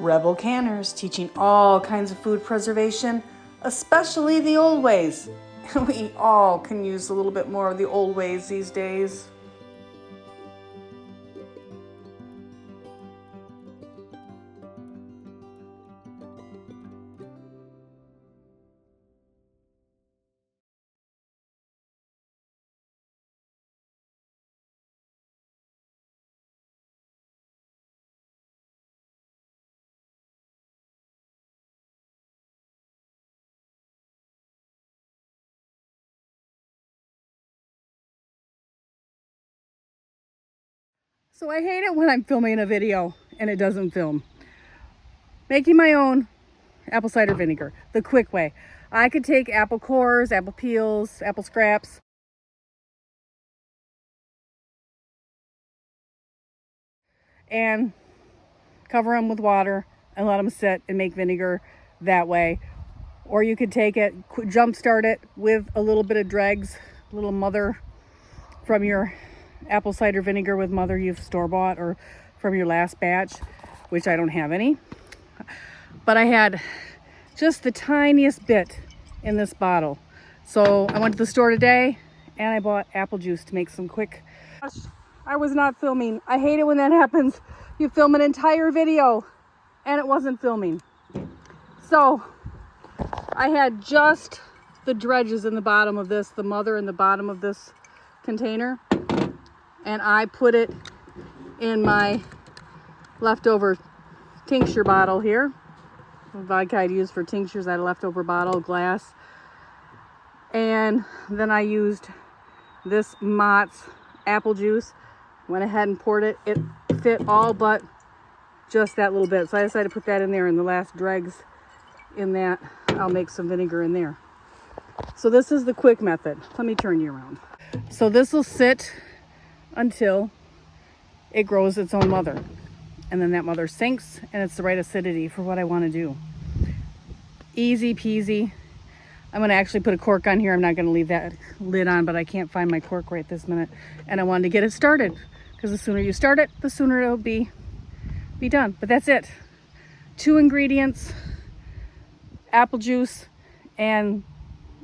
Rebel Canners, teaching all kinds of food preservation, especially the old ways. We all can use a little bit more of the old ways these days. So I hate it when I'm filming a video and it doesn't film. Making my own apple cider vinegar, the quick way. I could take apple cores, apple peels, apple scraps, and cover them with water and let them sit and make vinegar that way. Or you could take it, jump start it with a little bit of dregs, a little mother from your apple cider vinegar with mother you've store-bought, or from your last batch, which I don't have any. But I had just the tiniest bit in this bottle. So I went to the store today and I bought apple juice to make some quick. I was not filming. I hate it when that happens. You film an entire video and it wasn't filming. So I had just the dredges in the bottom of this, the mother in the bottom of this container, and I put it in my leftover tincture bottle here. The vodka I'd use for tinctures, I had a leftover bottle, glass. And then I used this Mott's apple juice. Went ahead and poured it. It fit all but just that little bit. So I decided to put that in there, and the last dregs in that, I'll make some vinegar in there. So this is the quick method. Let me turn you around. So this will sit until it grows its own mother. And then that mother sinks and it's the right acidity for what I want to do. Easy peasy. I'm going to actually put a cork on here. I'm not going to leave that lid on, but I can't find my cork right this minute. And I wanted to get it started because the sooner you start it, the sooner it'll be done. But that's it. 2 ingredients, apple juice and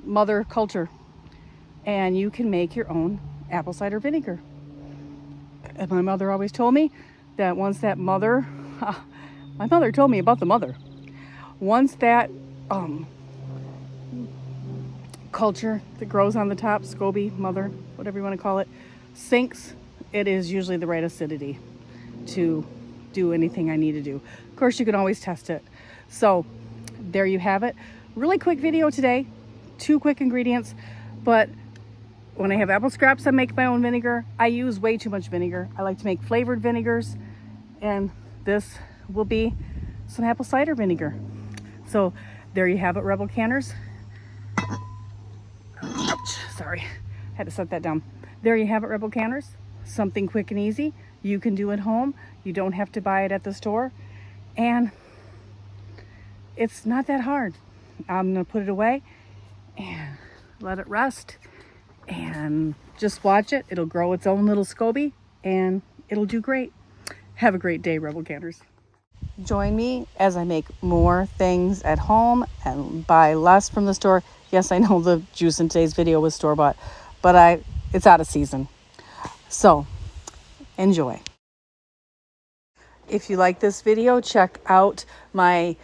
mother culture. And you can make your own apple cider vinegar. And my mother always told me that once that mother, my mother told me about the mother. Once that culture that grows on the top, SCOBY, mother, whatever you want to call it, sinks, it is usually the right acidity to do anything I need to do. Of course, you can always test it. So there you have it. Really quick video today. 2 quick ingredients, but when I have apple scraps, I make my own vinegar. I use way too much vinegar. I like to make flavored vinegars, and this will be some apple cider vinegar. So there you have it, Rebel Canners. Ouch, sorry, had to set that down. There you have it, Rebel Canners. Something quick and easy. You can do at home. You don't have to buy it at the store. And it's not that hard. I'm gonna put it away and let it rest. And just watch it. It'll grow its own little SCOBY and it'll do great. Have a great day, Rebel Canners. Join me as I make more things at home and buy less from the store. Yes, I know the juice in today's video was store-bought, but it's out of season. So enjoy. If you like this video, check out my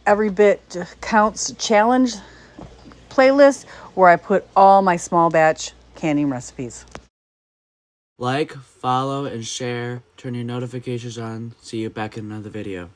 Every Bit Counts Challenge playlist where I put all my small batch canning recipes. Like, follow, and share. Turn your notifications on. See you back in another video.